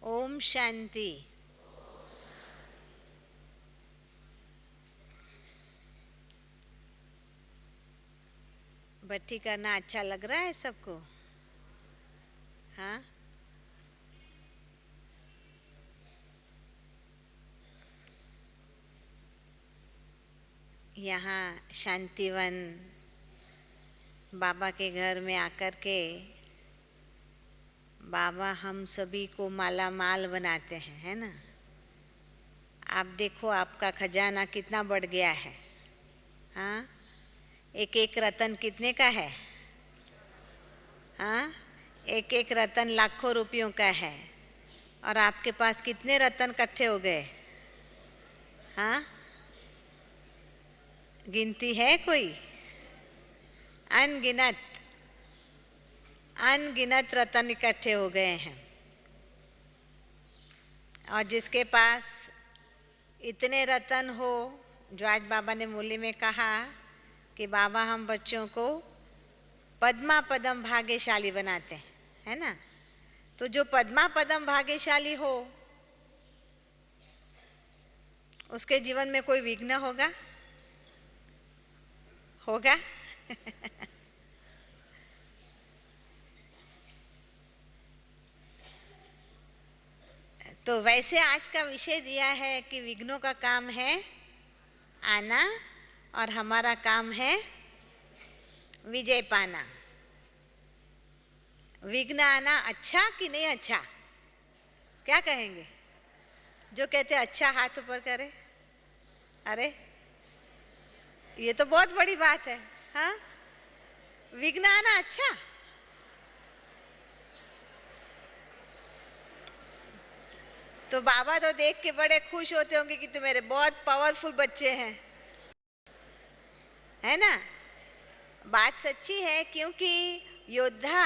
ओम शांति। भट्टी करना अच्छा लग रहा है सबको? हाँ, यहाँ शांतिवन बाबा के घर में आकर के बाबा हम सभी को माला माल बनाते हैं, है ना। आप देखो आपका खजाना कितना बढ़ गया है। हाँ, एक एक रतन कितने का है? हाँ, एक एक रतन लाखों रुपयों का है। और आपके पास कितने रतन इकट्ठे हो गए? हाँ, गिनती है कोई? अनगिनत अनगिनत रतन इकट्ठे हो गए हैं। और जिसके पास इतने रतन हो, जो आज बाबा ने मुरली में कहा कि बाबा हम बच्चों को पद्मा पदम भाग्यशाली बनाते हैं, है ना। तो जो पद्मा पदम भाग्यशाली हो उसके जीवन में कोई विघ्न होगा? होगा? तो वैसे आज का विषय दिया है कि विघ्नों का काम है आना और हमारा काम है विजय पाना। विघ्न आना अच्छा कि नहीं अच्छा? क्या कहेंगे? जो कहते अच्छा हाथ ऊपर करे। अरे ये तो बहुत बड़ी बात है। हाँ, विघ्न आना अच्छा? तो बाबा तो देख के बड़े खुश होते होंगे कि तुम मेरे बहुत पावरफुल बच्चे हैं, है ना। बात सच्ची है, क्योंकि योद्धा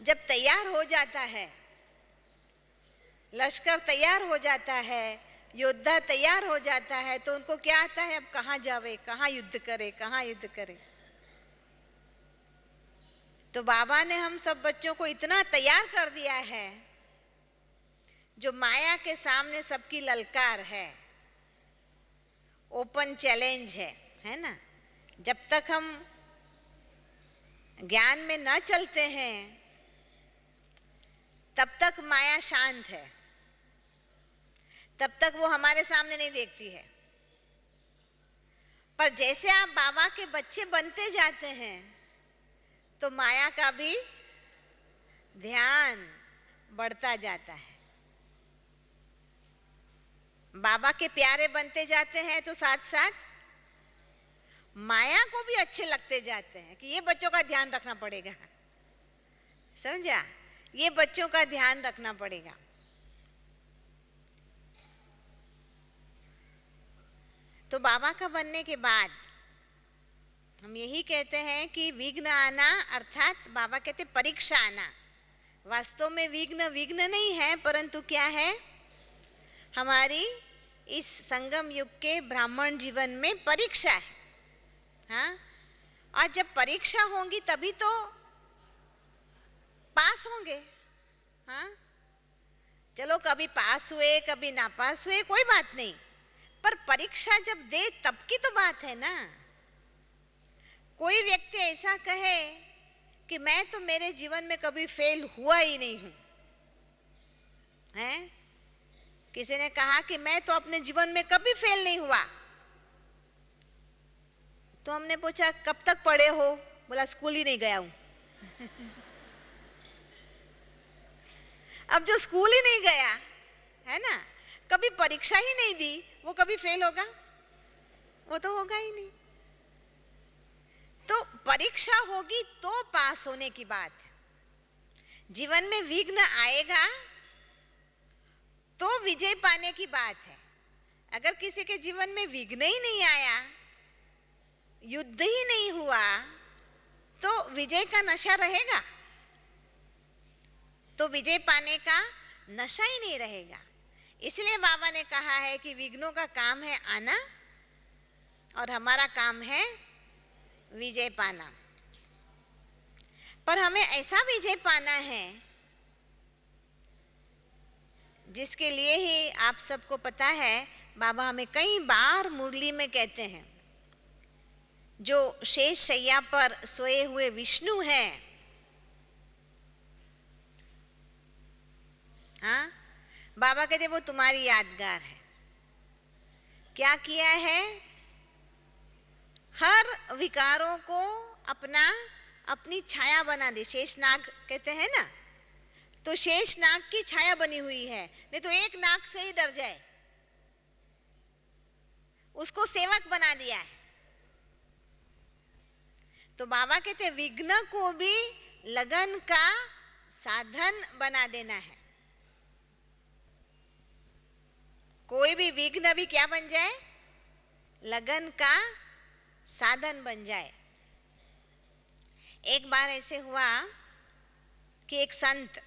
जब तैयार हो जाता है, लश्कर तैयार हो जाता है, योद्धा तैयार हो जाता है, तो उनको क्या आता है? अब कहाँ जावे, कहाँ युद्ध करे, कहाँ युद्ध करे। तो बाबा ने हम सब बच्चों को इतना तैयार कर दिया है, जो माया के सामने सबकी ललकार है, ओपन चैलेंज है ना। जब तक हम ज्ञान में न चलते हैं तब तक माया शांत है, तब तक वो हमारे सामने नहीं देखती है। पर जैसे आप बाबा के बच्चे बनते जाते हैं तो माया का भी ध्यान बढ़ता जाता है। बाबा के प्यारे बनते जाते हैं तो साथ साथ माया को भी अच्छे लगते जाते हैं कि ये बच्चों का ध्यान रखना पड़ेगा। समझा? ये बच्चों का ध्यान रखना पड़ेगा। तो बाबा का बनने के बाद हम यही कहते हैं कि विघ्न आना, अर्थात बाबा कहते परीक्षा आना। वास्तव में विघ्न विघ्न नहीं है, परंतु क्या है? हमारी इस संगम युग के ब्राह्मण जीवन में परीक्षा है। हाँ, और जब परीक्षा होंगी तभी तो पास होंगे। हाँ, चलो कभी पास हुए कभी ना पास हुए कोई बात नहीं, पर परीक्षा जब दे तब की तो बात है ना। कोई व्यक्ति ऐसा कहे कि मैं तो मेरे जीवन में कभी फेल हुआ ही नहीं हूं, हैं? किसी ने कहा कि मैं तो अपने जीवन में कभी फेल नहीं हुआ। तो हमने पूछा कब तक पढ़े हो? बोला स्कूल ही नहीं गया हूं। अब जो स्कूल ही नहीं गया, है ना, कभी परीक्षा ही नहीं दी, वो कभी फेल होगा? वो तो होगा ही नहीं। तो परीक्षा होगी तो पास होने की बात है। जीवन में विघ्न आएगा तो विजय पाने की बात है। अगर किसी के जीवन में विघ्न ही नहीं आया, युद्ध ही नहीं हुआ, तो विजय का नशा रहेगा? तो विजय पाने का नशा ही नहीं रहेगा। इसलिए बाबा ने कहा है कि विघ्नों का काम है आना और हमारा काम है विजय पाना। पर हमें ऐसा विजय पाना है जिसके लिए ही आप सबको पता है बाबा हमें कई बार मुरली में कहते हैं, जो शेष शैया पर सोए हुए विष्णु हैं, हाँ, बाबा कहते वो तुम्हारी यादगार है। क्या किया है? हर विकारों को अपनी छाया बना दी। शेषनाग कहते हैं ना, तो शेषनाग की छाया बनी हुई है, नहीं तो एक नाग से ही डर जाए, उसको सेवक बना दिया है। तो बाबा कहते विघ्न को भी लगन का साधन बना देना है। कोई भी विघ्न भी क्या बन जाए? लगन का साधन बन जाए। एक बार ऐसे हुआ कि एक संत,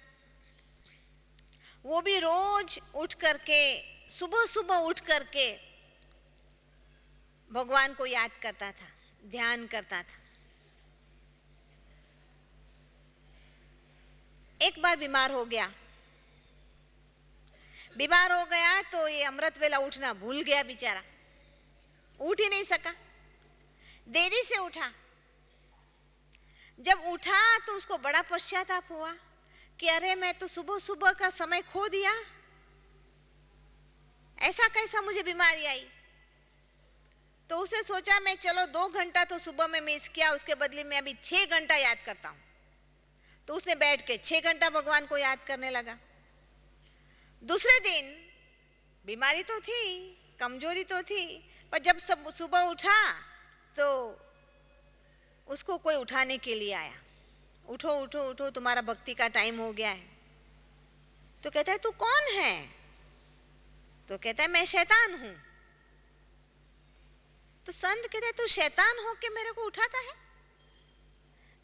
वो भी रोज उठ करके, सुबह सुबह उठ करके भगवान को याद करता था, ध्यान करता था। एक बार बीमार हो गया। बीमार हो गया तो ये अमृत वेला उठना भूल गया बेचारा, उठ ही नहीं सका, देरी से उठा। जब उठा तो उसको बड़ा पश्चाताप हुआ कि अरे मैं तो सुबह सुबह का समय खो दिया, ऐसा कैसा मुझे बीमारी आई। तो उसे सोचा मैं चलो 2 घंटा तो सुबह में मिस किया, उसके बदले में अभी 6 घंटा याद करता हूं। तो उसने बैठ के 6 घंटा भगवान को याद करने लगा। दूसरे दिन बीमारी तो थी, कमजोरी तो थी, पर जब सब सुबह उठा तो उसको कोई उठाने के लिए आया, उठो उठो उठो तुम्हारा भक्ति का टाइम हो गया है। तो कहता है तू कौन है? तो कहता है मैं शैतान हूं। तो संत कहता है तू शैतान हो के मेरे को उठाता है?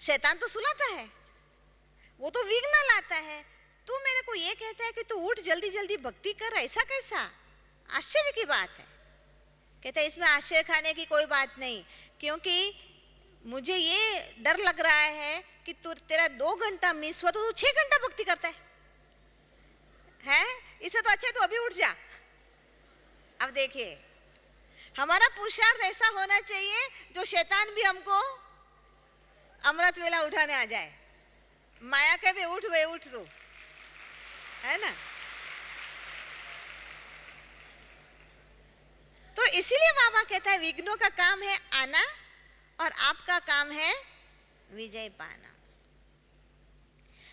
शैतान तो सुलाता है, वो तो विघ्न लाता है, तू मेरे को ये कहता है कि तू उठ जल्दी जल्दी भक्ति कर, ऐसा कैसा? आश्चर्य की बात है। कहता है इसमें आश्चर्य खाने की कोई बात नहीं, क्योंकि मुझे ये डर लग रहा है कि तू तेरा 2 घंटा मिस हुआ तो तू 6 घंटा भक्ति करता है? इससे तो अच्छा तू अभी उठ जा। अब देखिए हमारा पुरुषार्थ ऐसा होना चाहिए जो शैतान भी हमको अमृत वेला उठाने आ जाए। माया के भी उठ वे उठ तू, है ना? तो इसीलिए बाबा कहता है विघ्नों का काम है आना और आपका काम है विजय पाना।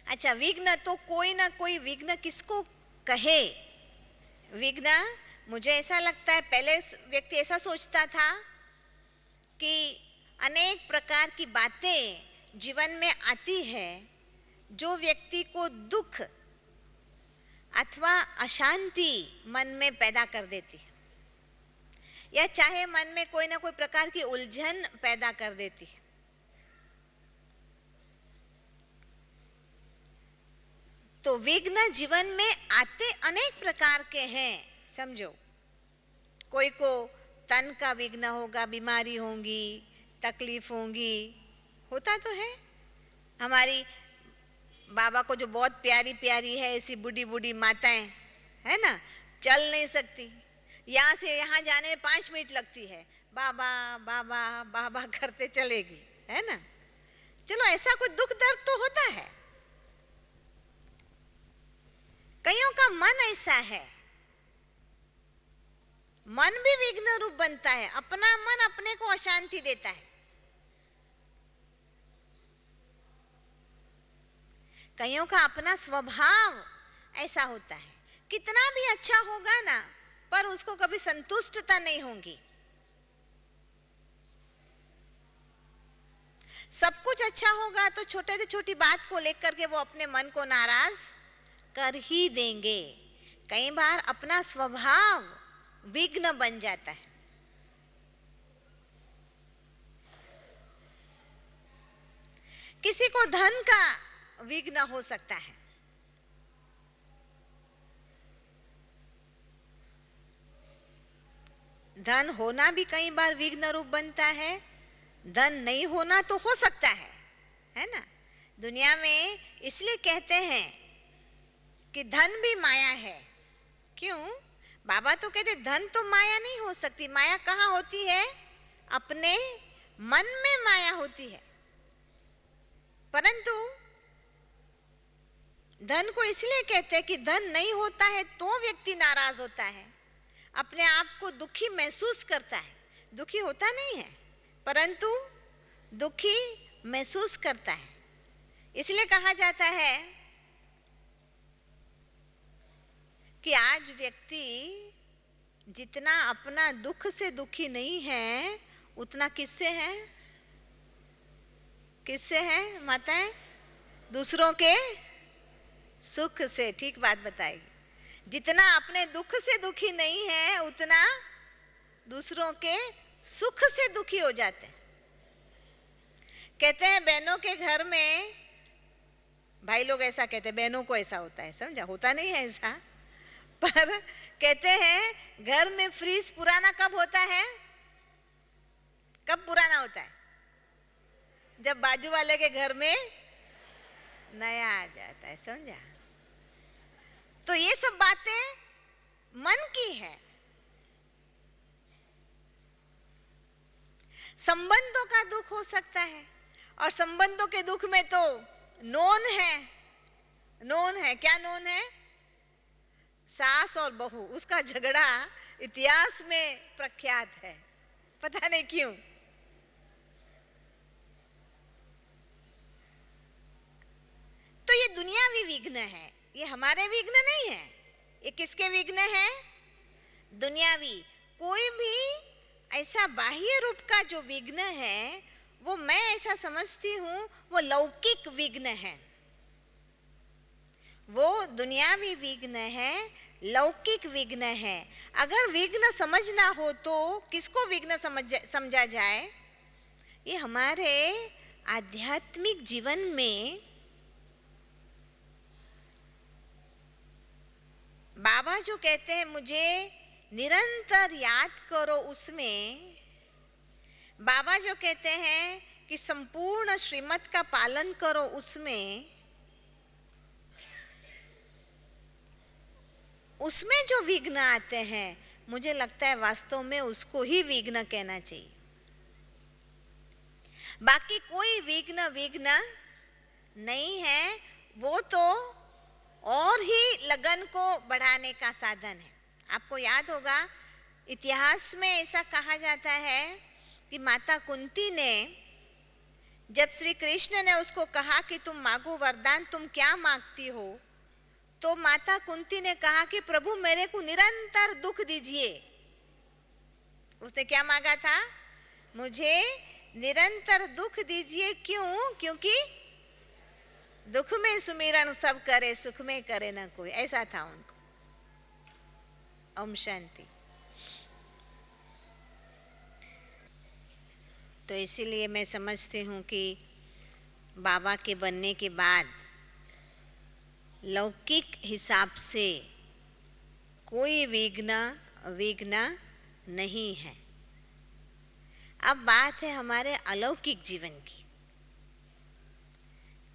अच्छा, विघ्न तो कोई ना कोई विघ्न किसको कहे? विघ्न मुझे ऐसा लगता है पहले व्यक्ति ऐसा सोचता था कि अनेक प्रकार की बातें जीवन में आती है जो व्यक्ति को दुख अथवा अशांति मन में पैदा कर देती है, या चाहे मन में कोई ना कोई प्रकार की उलझन पैदा कर देती है। तो विघ्न जीवन में आते अनेक प्रकार के हैं। समझो, कोई को तन का विघ्न होगा, बीमारी होंगी, तकलीफ होंगी, होता तो है। हमारी बाबा को जो बहुत प्यारी प्यारी है ऐसी बूढ़ी बूढ़ी माताएं, है ना, चल नहीं सकती, यहाँ से यहाँ जाने में 5 मिनट लगती है, बाबा बाबा बाबा करते चलेगी, है ना। चलो ऐसा कोई दुख दर्द तो होता है। कईयों का मन ऐसा है, मन भी विघ्न रूप बनता है, अपना मन अपने को अशांति देता है। कईयों का अपना स्वभाव ऐसा होता है, कितना भी अच्छा होगा ना पर उसको कभी संतुष्टता नहीं होगी। सब कुछ अच्छा होगा तो छोटे से छोटी बात को लेकर के वो अपने मन को नाराज कर ही देंगे। कई बार अपना स्वभाव विघ्न बन जाता है। किसी को धन का विघ्न हो सकता है, धन होना भी कई बार विघ्न रूप बनता है, धन नहीं होना तो हो सकता है ना। दुनिया में इसलिए कहते हैं कि धन भी माया है, क्यों? बाबा तो कहते धन तो माया नहीं हो सकती। माया कहाँ होती है? अपने मन में माया होती है। परंतु धन को इसलिए कहते हैं कि धन नहीं होता है तो व्यक्ति नाराज होता है, अपने आप को दुखी महसूस करता है। दुखी होता नहीं है परंतु दुखी महसूस करता है। इसलिए कहा जाता है कि आज व्यक्ति जितना अपना दुख से दुखी नहीं है उतना किससे है? किससे है माताएं? दूसरों के सुख से। ठीक बात बताई। जितना अपने दुख से दुखी नहीं है उतना दूसरों के सुख से दुखी हो जाते हैं। कहते हैं बहनों के घर में, भाई लोग ऐसा कहते हैं बहनों को ऐसा होता है, समझा? होता नहीं है ऐसा, पर कहते हैं घर में फ्रीज पुराना कब होता है? कब पुराना होता है? जब बाजू वाले के घर में नया आ जाता है, समझा? तो ये सब बातें मन की है। संबंधों का दुख हो सकता है और संबंधों के दुख में तो नोन है। नोन है, क्या नोन है? सास और बहू, उसका झगड़ा इतिहास में प्रख्यात है, पता नहीं क्यों। तो ये दुनियावी विघ्न है, ये हमारे विघ्न नहीं है। ये किसके विघ्न है? दुनियावी। कोई भी ऐसा बाह्य रूप का जो विघ्न है वो मैं ऐसा समझती हूं वो लौकिक विघ्न है। वो दुनियावी विघ्न है, लौकिक विघ्न है। अगर विघ्न समझना हो तो किसको विघ्न समझा जाए? ये हमारे आध्यात्मिक जीवन में बाबा जो कहते हैं मुझे निरंतर याद करो, उसमें बाबा जो कहते हैं कि संपूर्ण श्रीमत का पालन करो, उसमें जो विघ्न आते हैं मुझे लगता है वास्तव में उसको ही विघ्न कहना चाहिए। बाकी कोई विघ्न नहीं है, वो तो और ही लगन को बढ़ाने का साधन है। आपको याद होगा इतिहास में ऐसा कहा जाता है कि माता कुंती ने जब श्री कृष्ण ने उसको कहा कि तुम मांगो वरदान, तुम क्या मांगती हो? तो माता कुंती ने कहा कि प्रभु मेरे को निरंतर दुख दीजिए। उसने क्या मांगा था? मुझे निरंतर दुख दीजिए। क्यों? क्योंकि दुख में सुमिरन सब करे, सुख में करे ना कोई, ऐसा था उनको। ओम शांति। तो इसीलिए मैं समझती हूँ कि बाबा के बनने के बाद लौकिक हिसाब से कोई विघ्न नहीं है। अब बात है हमारे अलौकिक जीवन की।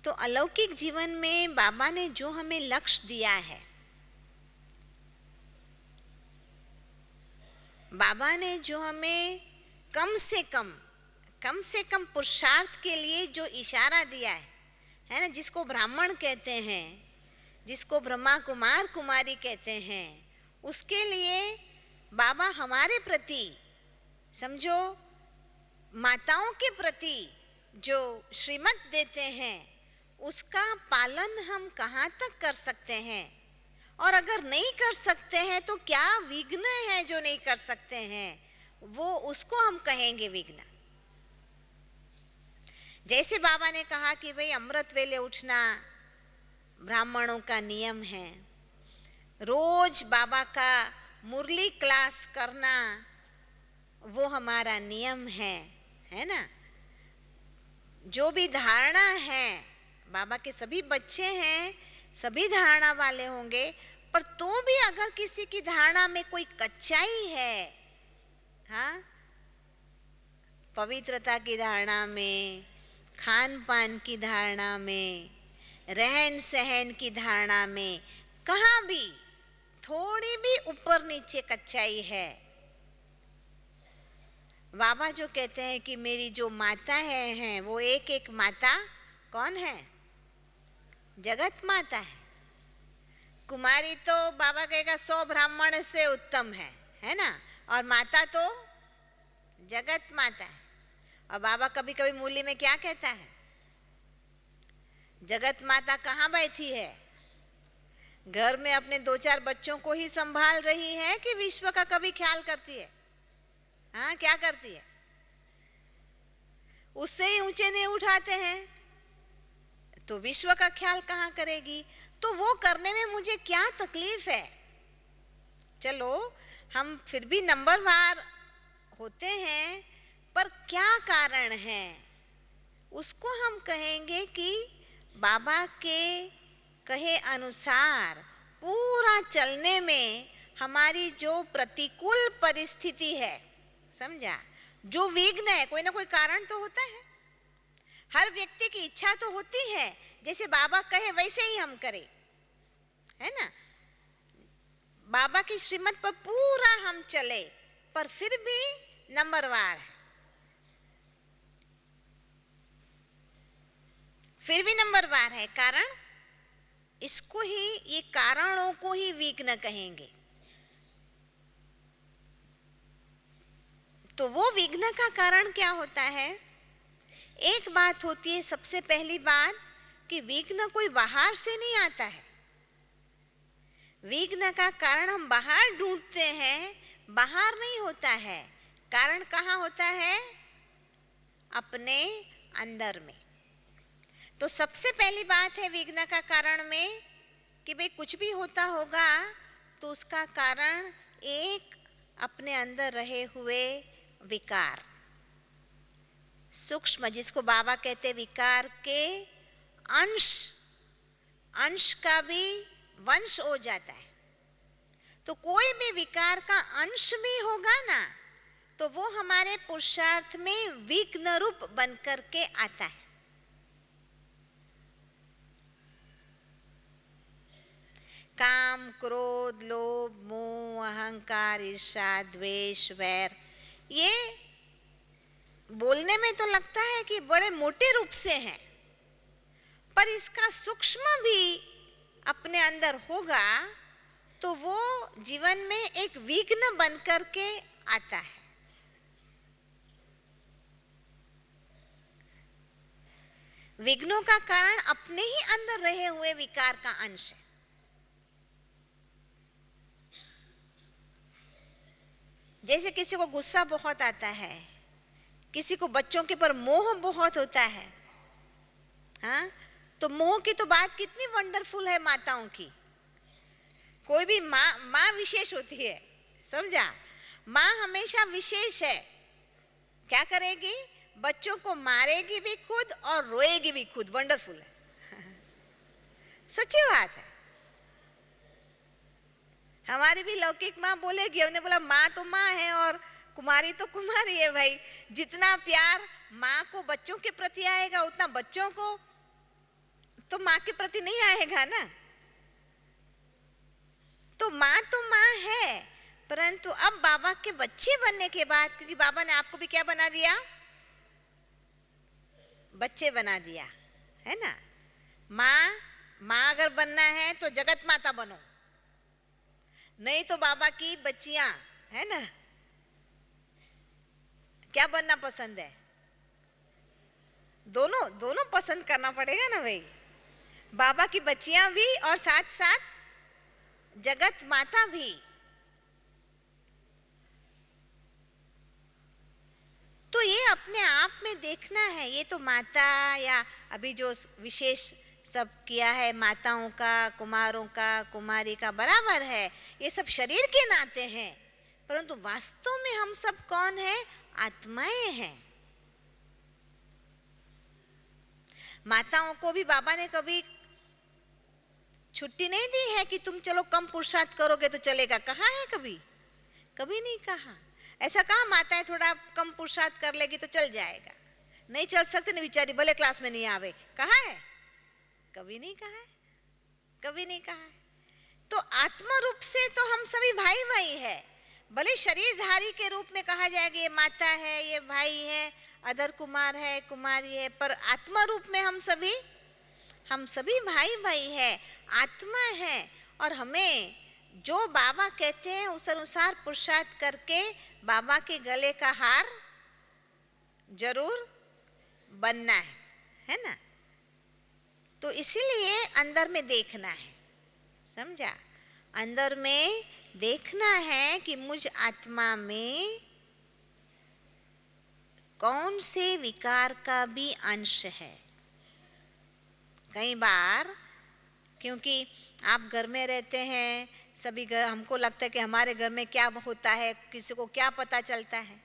तो अलौकिक जीवन में बाबा ने जो हमें लक्ष्य दिया है, बाबा ने जो हमें कम से कम पुरुषार्थ के लिए जो इशारा दिया है ना, जिसको ब्राह्मण कहते हैं, जिसको ब्रह्मा कुमार कुमारी कहते हैं, उसके लिए बाबा हमारे प्रति, समझो माताओं के प्रति जो श्रीमत देते हैं उसका पालन हम कहाँ तक कर सकते हैं, और अगर नहीं कर सकते हैं तो क्या विघ्न है जो नहीं कर सकते हैं, वो उसको हम कहेंगे विघ्न। जैसे बाबा ने कहा कि भाई अमृत वेले उठना ब्राह्मणों का नियम है, रोज बाबा का मुरली क्लास करना वो हमारा नियम है ना। जो भी धारणा है, बाबा के सभी बच्चे हैं, सभी धारणा वाले होंगे, पर तो भी अगर किसी की धारणा में कोई कच्चाई है, हाँ, पवित्रता की धारणा में, खान पान की धारणा में, रहन सहन की धारणा में, कहाँ भी थोड़ी भी ऊपर नीचे कच्चाई है। बाबा जो कहते हैं कि मेरी जो माता हैं वो एक एक माता कौन है? जगत माता है। कुमारी तो बाबा कहेगा 100 ब्राह्मण से उत्तम है ना, और माता तो जगत माता है। और बाबा कभी कभी मूली में क्या कहता है? जगत माता कहाँ बैठी है? घर में अपने 2-4 बच्चों को ही संभाल रही है कि विश्व का कभी ख्याल करती है? हाँ, क्या करती है? उससे ही ऊंचे नहीं उठाते हैं तो विश्व का ख्याल कहाँ करेगी? तो वो करने में मुझे क्या तकलीफ है? चलो हम फिर भी नंबरवार होते हैं, पर क्या कारण है उसको हम कहेंगे कि बाबा के कहे अनुसार पूरा चलने में हमारी जो प्रतिकूल परिस्थिति है, समझा, जो विघ्न है, कोई ना कोई कारण तो होता है। हर व्यक्ति की इच्छा तो होती है जैसे बाबा कहे वैसे ही हम करें, है ना। बाबा की श्रीमत पर पूरा हम चले, पर फिर भी नंबरवार है, फिर भी नंबरवार है। कारण इसको ही, ये कारणों को ही विघ्न कहेंगे। तो वो विघ्न का कारण क्या होता है? एक बात होती है, सबसे पहली बात, कि विघ्न कोई बाहर से नहीं आता है। विघ्न का कारण हम बाहर ढूंढते हैं, बाहर नहीं होता है। कारण कहाँ होता है? अपने अंदर में। तो सबसे पहली बात है विघ्न का कारण में कि भाई कुछ भी होता होगा तो उसका कारण एक अपने अंदर रहे हुए विकार, सूक्ष्म, जिसको बाबा कहते विकार के अंश का भी वंश हो जाता है। तो कोई भी विकार का अंश भी होगा ना, तो वो हमारे पुरुषार्थ में विघ्न रूप बन करके आता है। काम, क्रोध, लोभ, मोह, अहंकार, ईर्ष्या, द्वेष, वैर, ये बोलने में तो लगता है कि बड़े मोटे रूप से हैं, पर इसका सूक्ष्म भी अपने अंदर होगा तो वो जीवन में एक विघ्न बन करके आता है। विघ्नों का कारण अपने ही अंदर रहे हुए विकार का अंश है। जैसे किसी को गुस्सा बहुत आता है, किसी को बच्चों के पर मोह बहुत होता है, हाँ, तो मोह की तो बात कितनी वंडरफुल है माताओं की। कोई भी माँ विशेष होती है, समझा। माँ हमेशा विशेष है। क्या करेगी? बच्चों को मारेगी भी खुद और रोएगी भी खुद। वंडरफुल है सच्ची बात है। हमारी भी लौकिक माँ बोलेगी, हमने बोला माँ तो माँ है और कुमारी तो कुमारी है। भाई जितना प्यार माँ को बच्चों के प्रति आएगा उतना बच्चों को तो माँ के प्रति नहीं आएगा ना। तो माँ है, परंतु अब बाबा के बच्चे बनने के बाद, क्योंकि बाबा ने आपको भी क्या बना दिया? बच्चे बना दिया, है ना। माँ अगर बनना है तो जगत माता बनो, नहीं तो बाबा की बच्चियां, है ना। क्या बनना पसंद है? दोनों पसंद करना पड़ेगा ना भाई। बाबा की बच्चियां भी और साथ साथ जगत माता भी। तो ये अपने आप में देखना है। ये तो माता या अभी जो विशेष सब किया है माताओं का, कुमारों का, कुमारी का, बराबर है, ये सब शरीर के नाते हैं, परंतु वास्तव में हम सब कौन है? आत्माएं हैं। माताओं को भी बाबा ने कभी छुट्टी नहीं दी है कि तुम चलो कम पुरुषार्थ करोगे तो चलेगा। कहा है कभी? कभी नहीं कहा। ऐसा कहा माताएं थोड़ा कम पुरुषार्थ कर लेगी तो चल जाएगा, नहीं चल सकते नहीं बेचारी, भले क्लास में नहीं आवे। कहा है? कभी नहीं कहा है, कभी नहीं कहा है। तो आत्मा रूप से तो हम सभी भाई भाई है। भले शरीरधारी के रूप में कहा जाएगा ये माता है, ये भाई है, अदर कुमार है, कुमारी है, पर आत्मा रूप में हम सभी भाई भाई है, आत्मा है। और हमें जो बाबा कहते हैं उस अनुसार पुरुषार्थ करके बाबा के गले का हार जरूर बनना है ना। तो इसीलिए अंदर में देखना है, समझा? अंदर में देखना है कि मुझ आत्मा में कौन से विकार का भी अंश है। कई बार क्योंकि आप घर में रहते हैं, सभी घर, हमको लगता है कि हमारे घर में क्या होता है किसी को क्या पता चलता है।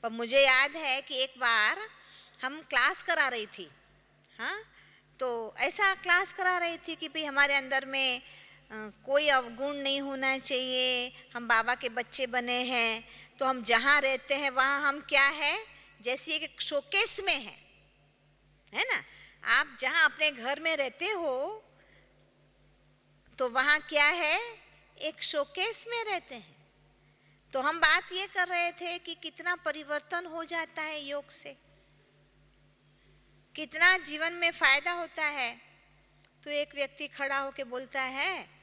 पर मुझे याद है कि एक बार हम क्लास करा रही थी, हाँ, तो ऐसा क्लास करा रही थी कि भाई हमारे अंदर में कोई अवगुण नहीं होना चाहिए, हम बाबा के बच्चे बने हैं, तो हम जहाँ रहते हैं वहाँ हम क्या है, जैसे एक शोकेस में है ना। आप जहाँ अपने घर में रहते हो तो वहाँ क्या है, एक शोकेस में रहते हैं। तो हम बात ये कर रहे थे कि कितना परिवर्तन हो जाता है योग से, कितना जीवन में फायदा होता है। तो एक व्यक्ति खड़ा होकर बोलता है,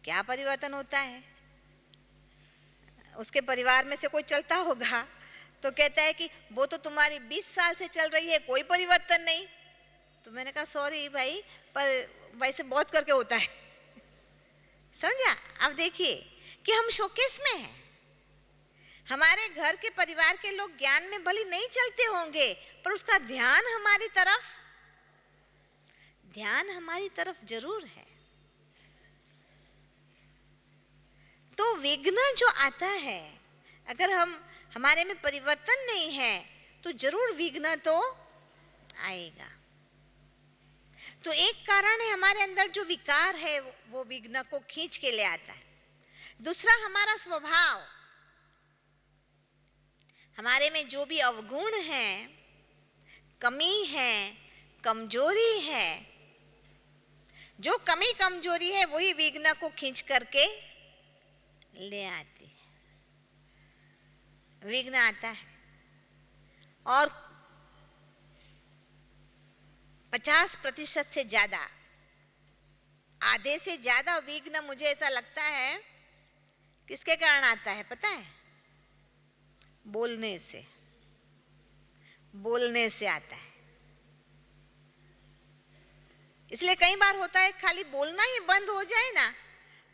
क्या परिवर्तन होता है? उसके परिवार में से कोई चलता होगा तो कहता है कि वो तो तुम्हारी 20 साल से चल रही है, कोई परिवर्तन नहीं। तो मैंने कहा सॉरी भाई, पर वैसे बहुत करके होता है। समझा? अब देखिए कि हम शोकेस में हैं, हमारे घर के परिवार के लोग ज्ञान में भले नहीं चलते होंगे, पर उसका ध्यान हमारी तरफ जरूर है। तो विघ्न जो आता है, अगर हमारे में परिवर्तन नहीं है तो जरूर विघ्न तो आएगा। तो एक कारण है हमारे अंदर जो विकार है वो विघ्न को खींच के ले आता है। दूसरा हमारा स्वभाव, हमारे में जो भी अवगुण है, कमी है, कमजोरी है, जो कमी कमजोरी है वही विघ्न को खींच करके ले आती है। विघ्न आता है और 50% से ज्यादा, आधे से ज्यादा विघ्न मुझे ऐसा लगता है किसके कारण आता है पता है? बोलने से आता है। इसलिए कई बार होता है खाली बोलना ही बंद हो जाए ना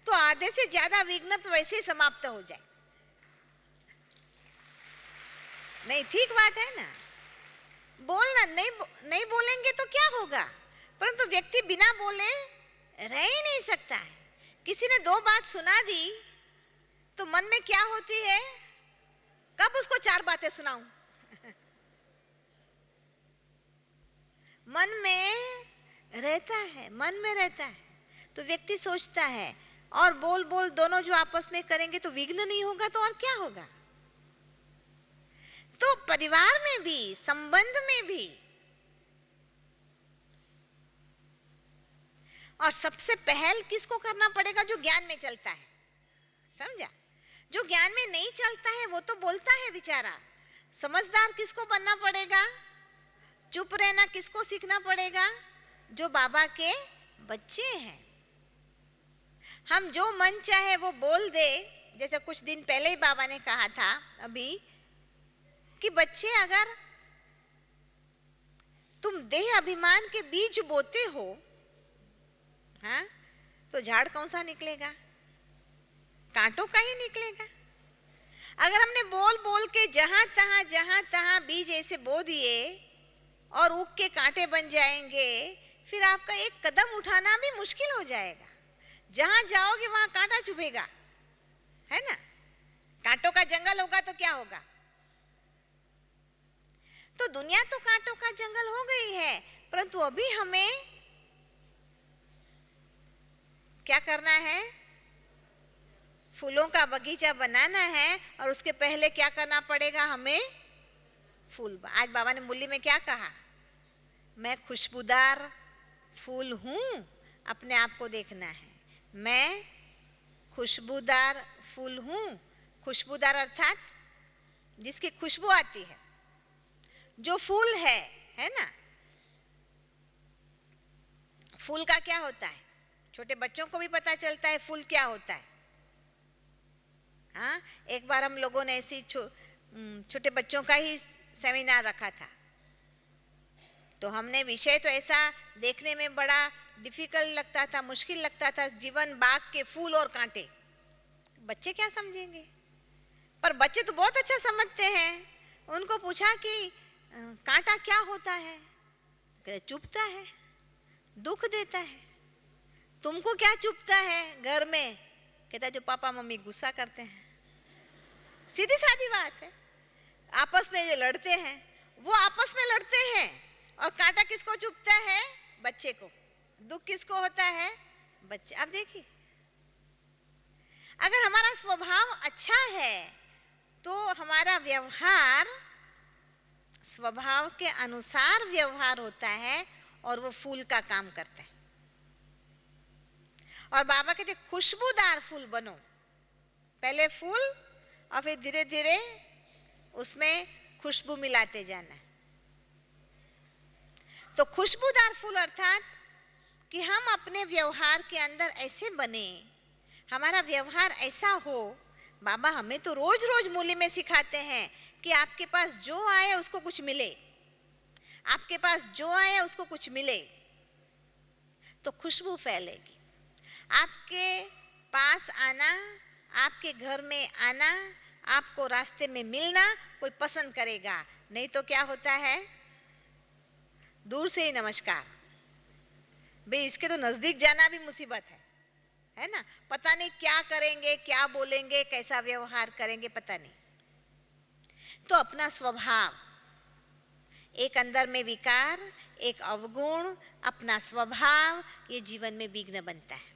तो आधे से ज्यादा विघ्न तो वैसे ही समाप्त हो जाए। नहीं, ठीक बात है ना। बोलना नहीं बोलेंगे तो क्या होगा, परंतु व्यक्ति बिना बोले रह ही नहीं सकता है। किसी ने 2 बात सुना दी तो मन में क्या होती है, कब उसको 4 बातें सुनाऊं। मन में रहता है। तो व्यक्ति सोचता है, और बोल दोनों जो आपस में करेंगे तो विघ्न नहीं होगा तो और क्या होगा। तो परिवार में भी, संबंध में भी, और सबसे पहल किसको करना पड़ेगा? जो ज्ञान में चलता है, समझा? जो ज्ञान में नहीं चलता है वो तो बोलता है बेचारा। समझदार किसको बनना पड़ेगा? चुप रहना किसको सीखना पड़ेगा? जो बाबा के बच्चे हैं। हम जो मन चाहे वो बोल दे, जैसे कुछ दिन पहले ही बाबा ने कहा था अभी कि बच्चे, अगर तुम देह अभिमान के बीज बोते हो, हाँ, तो झाड़ कौन सा निकलेगा? कांटों का ही निकलेगा। अगर हमने बोल के जहां तहां बीज ऐसे बो दिए और उग के कांटे बन जाएंगे, फिर आपका एक कदम उठाना भी मुश्किल हो जाएगा। जहां जाओगे वहां कांटा चुभेगा, है ना। कांटों का जंगल होगा तो क्या होगा। तो दुनिया तो कांटों का जंगल हो गई है, परंतु अभी हमें क्या करना है? फूलों का बगीचा बनाना है। और उसके पहले क्या करना पड़ेगा हमें? फूल। आज बाबा ने मुरली में क्या कहा? मैं खुशबूदार फूल हूं, अपने आप को देखना है। मैं खुशबूदार फूल हूँ। खुशबूदार अर्थात जिसकी खुशबू आती है, जो फूल है ना। फूल का क्या होता है, छोटे बच्चों को भी पता चलता है फूल क्या होता है। हाँ, एक बार हम लोगों ने ऐसी छोटे बच्चों का ही सेमिनार रखा था, तो हमने विषय तो ऐसा देखने में बड़ा डिफिकल्ट लगता था, मुश्किल लगता था, जीवन बाग के फूल और कांटे। बच्चे क्या समझेंगे, पर बच्चे तो बहुत अच्छा समझते हैं। उनको पूछा कि कांटा क्या होता है, कहते चुभता है, दुख देता है। तुमको क्या चुभता है घर में, कहता जो पापा मम्मी गुस्सा करते हैं। सीधी सादी बात है। आपस में जो लड़ते हैं वो आपस में लड़ते हैं, और कांटा किसको चुभता है, बच्चे को। दुख किसको होता है, बच्चे। अब देखिए, अगर हमारा स्वभाव अच्छा है तो हमारा व्यवहार स्वभाव के अनुसार व्यवहार होता है और वो फूल का काम करता है। और बाबा कहते खुशबूदार फूल बनो। पहले फूल और फिर धीरे धीरे उसमें खुशबू मिलाते जाना है। तो खुशबूदार फूल अर्थात कि हम अपने व्यवहार के अंदर ऐसे बने, हमारा व्यवहार ऐसा हो। बाबा हमें तो रोज रोज मूल्य में सिखाते हैं कि आपके पास जो आए उसको कुछ मिले, आपके पास जो आए उसको कुछ मिले, तो खुशबू फैलेगी। आपके पास आना, आपके घर में आना, आपको रास्ते में मिलना कोई पसंद करेगा, नहीं तो क्या होता है, दूर से ही नमस्कार। भाई इसके तो नजदीक जाना भी मुसीबत है ना। पता नहीं क्या करेंगे, क्या बोलेंगे, कैसा व्यवहार करेंगे, पता नहीं। तो अपना स्वभाव, एक अंदर में विकार, एक अवगुण, अपना स्वभाव, ये जीवन में विघ्न बनता है।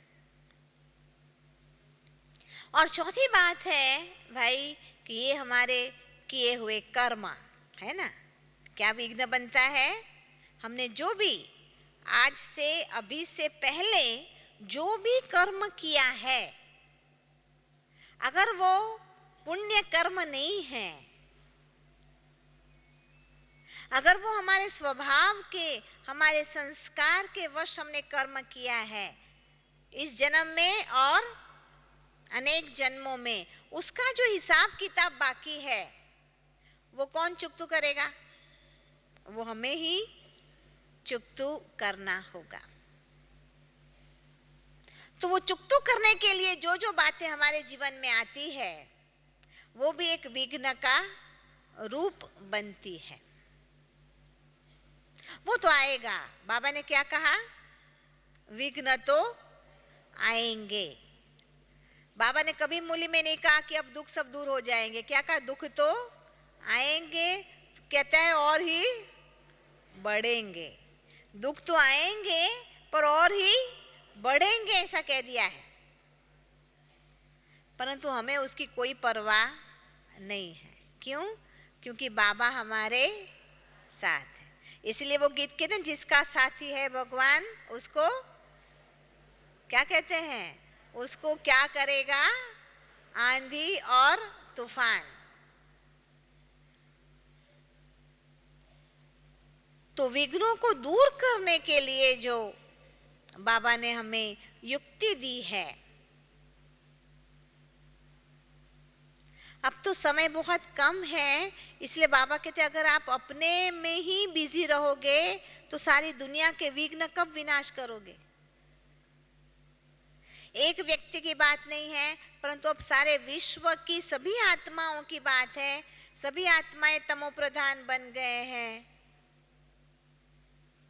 और चौथी बात है भाई कि ये हमारे किए हुए कर्म है ना, क्या विघ्न बनता है। हमने जो भी आज से, अभी से पहले जो भी कर्म किया है, अगर वो पुण्य कर्म नहीं है, अगर वो हमारे स्वभाव के, हमारे संस्कार के वश हमने कर्म किया है इस जन्म में और अनेक जन्मों में, उसका जो हिसाब किताब बाकी है वो कौन चुकतू करेगा, वो हमें ही चुकतू करना होगा। तो वो चुकतू करने के लिए जो जो बातें हमारे जीवन में आती है वो भी एक विघ्न का रूप बनती है। वो तो आएगा। बाबा ने क्या कहा, विघ्न तो आएंगे। बाबा ने कभी मूल्य में नहीं कहा कि अब दुख सब दूर हो जाएंगे। क्या कहा, दुख तो आएंगे, कहता है और ही बढ़ेंगे। दुख तो आएंगे पर और ही बढ़ेंगे, ऐसा कह दिया है। परंतु हमें उसकी कोई परवाह नहीं है। क्यों? क्योंकि बाबा हमारे साथ है। इसलिए वो गीत कहते हैं, जिसका साथी है भगवान उसको क्या कहते हैं, उसको क्या करेगा आंधी और तूफान। तो विघ्नों को दूर करने के लिए जो बाबा ने हमें युक्ति दी है, अब तो समय बहुत कम है, इसलिए बाबा कहते अगर आप अपने में ही बिजी रहोगे तो सारी दुनिया के विघ्न कब विनाश करोगे। एक व्यक्ति की बात नहीं है, परंतु अब सारे विश्व की सभी आत्माओं की बात है। सभी आत्माएं तमो प्रधान बन गए हैं,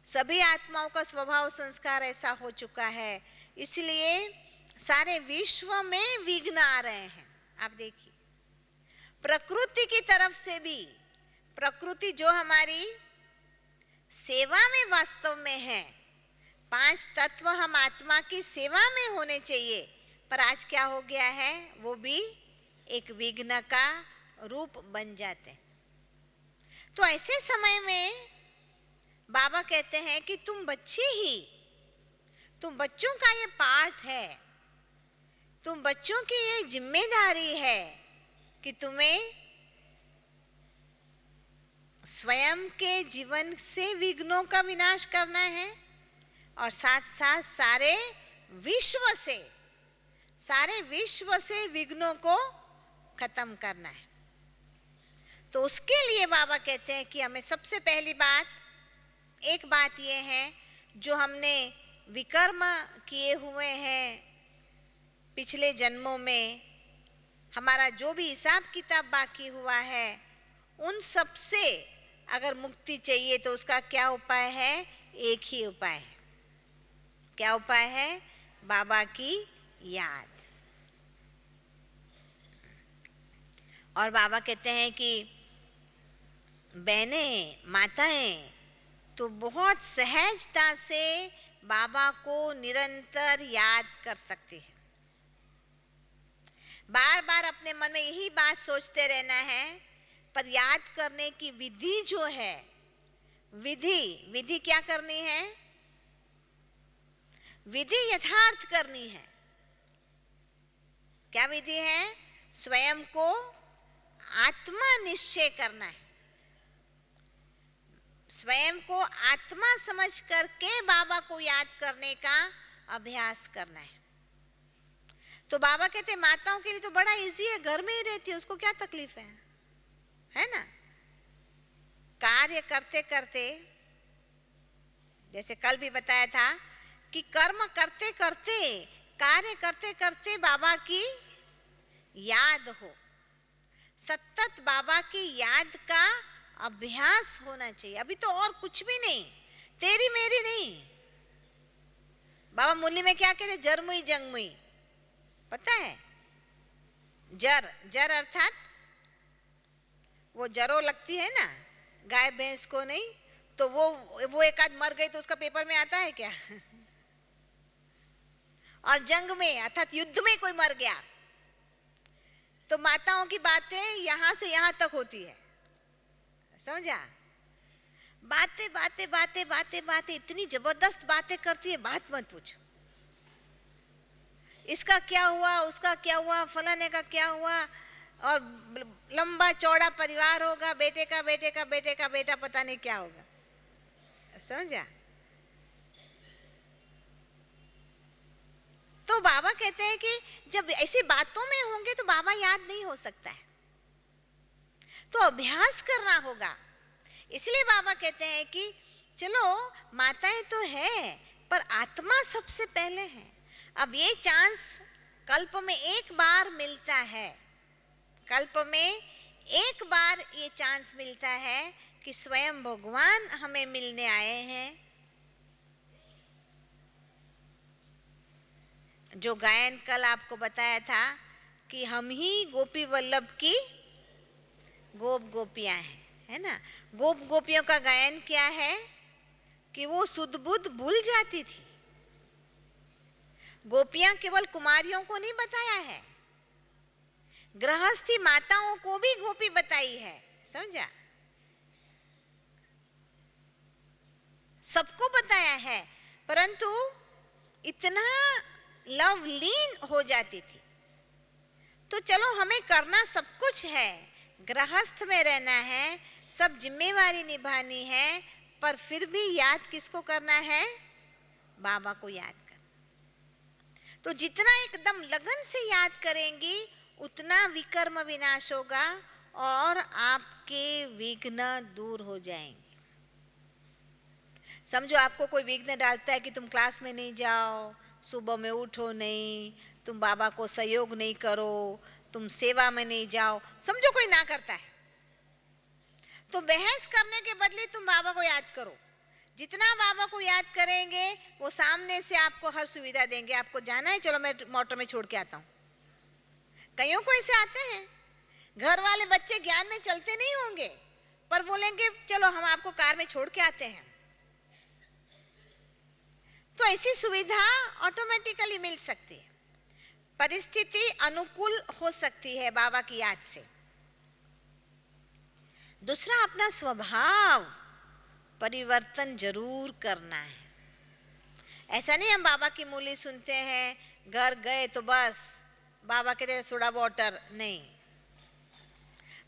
सभी आत्माओं का स्वभाव संस्कार ऐसा हो चुका है, इसलिए सारे विश्व में विघ्न आ रहे हैं। आप देखिए, प्रकृति की तरफ से भी, प्रकृति जो हमारी सेवा में वास्तव में है, 5 तत्व हम आत्मा की सेवा में होने चाहिए, पर आज क्या हो गया है, वो भी एक विघ्न का रूप बन जाते हैं। तो ऐसे समय में बाबा कहते हैं कि तुम बच्चे ही, तुम बच्चों का ये पाठ है तुम बच्चों की ये जिम्मेदारी है कि तुम्हें स्वयं के जीवन से विघ्नों का विनाश करना है और साथ साथ सारे विश्व से विघ्नों को खत्म करना है। तो उसके लिए बाबा कहते हैं कि हमें सबसे पहली एक बात ये है, जो हमने विकर्म किए हुए हैं पिछले जन्मों में, हमारा जो भी हिसाब किताब बाकी हुआ है, उन सब से अगर मुक्ति चाहिए तो उसका क्या उपाय है? एक ही उपाय है। क्या उपाय है? बाबा की याद। और बाबा कहते हैं कि बहनें, माताएं तो बहुत सहजता से बाबा को निरंतर याद कर सकती है। बार बार अपने मन में यही बात सोचते रहना है, पर याद करने की विधि जो है, विधि क्या करनी है? विधि यथार्थ करनी है। क्या विधि है? स्वयं को आत्मा निश्चय करना है, स्वयं को आत्मा समझ करके बाबा को याद करने का अभ्यास करना है। तो बाबा कहते हैं माताओं के लिए तो बड़ा इजी है, घर में ही रहती है, उसको क्या तकलीफ है ना? कार्य करते करते, जैसे कल भी बताया था कि कर्म करते करते, कार्य करते करते बाबा की याद हो, सतत बाबा की याद का अभ्यास होना चाहिए। अभी तो और कुछ भी नहीं, तेरी मेरी नहीं। बाबा मुरली में क्या कहते? जरमुई जंगमुई, पता है? जर अर्थात वो जरो लगती है ना गाय भैंस को, नहीं तो वो एक आध मर गई तो उसका पेपर में आता है क्या? और जंग में अर्थात युद्ध में कोई मर गया तो माताओं की बातें यहां से यहां तक होती है, समझा? बातें इतनी जबरदस्त बातें करती है, बात मत पूछो। इसका क्या हुआ, उसका क्या हुआ, फलाने का क्या हुआ, और लंबा चौड़ा परिवार होगा, बेटे का बेटा पता नहीं क्या होगा, समझा? तो बाबा कहते हैं कि जब ऐसी बातों में होंगे तो बाबा याद नहीं हो सकता है, तो अभ्यास करना होगा। इसलिए बाबा कहते हैं कि चलो माताएं तो है, पर आत्मा सबसे पहले है। अब ये चांस कल्प में एक बार मिलता है, कल्प में एक बार ये चांस मिलता है कि स्वयं भगवान हमें मिलने आए हैं। जो गायन कल आपको बताया था कि हम ही गोपी वल्लभ की गोप गोपियां हैं, है ना? गोप गोपियों का गायन क्या है कि वो सुध बुध भूल जाती थी। गोपियां केवल कुमारियों को नहीं बताया है, गृहस्थी माताओं को भी गोपी बताई है, समझा? सबको बताया है, परंतु इतना लवलीन हो जाती थी। तो चलो हमें करना सब कुछ है, गृहस्थ में रहना है, सब जिम्मेवारी निभानी है, पर फिर भी याद किसको करना है? बाबा को याद करना। तो जितना एकदम लगन से याद करेंगी उतना विकर्म विनाश होगा और आपके विघ्न दूर हो जाएंगे। समझो आपको कोई विघ्न डालता है कि तुम क्लास में नहीं जाओ, सुबह में उठो नहीं, तुम बाबा को सहयोग नहीं करो, तुम सेवा में नहीं जाओ, समझो कोई ना करता है, तो बहस करने के बदले तुम बाबा को याद करो। जितना बाबा को याद करेंगे वो सामने से आपको हर सुविधा देंगे। आपको जाना है, चलो मैं मोटर में छोड़ के आता हूँ। कईयों को ऐसे आते हैं, घर वाले बच्चे ज्ञान में चलते नहीं होंगे पर बोलेंगे चलो हम आपको कार में छोड़ के आते हैं। तो ऐसी सुविधा ऑटोमेटिकली मिल सकती है, परिस्थिति अनुकूल हो सकती है बाबा की याद से। दूसरा, अपना स्वभाव परिवर्तन जरूर करना है। ऐसा नहीं हम बाबा की मूली सुनते हैं, घर गए तो बस बाबा कहते हैं सोडा वाटर, नहीं,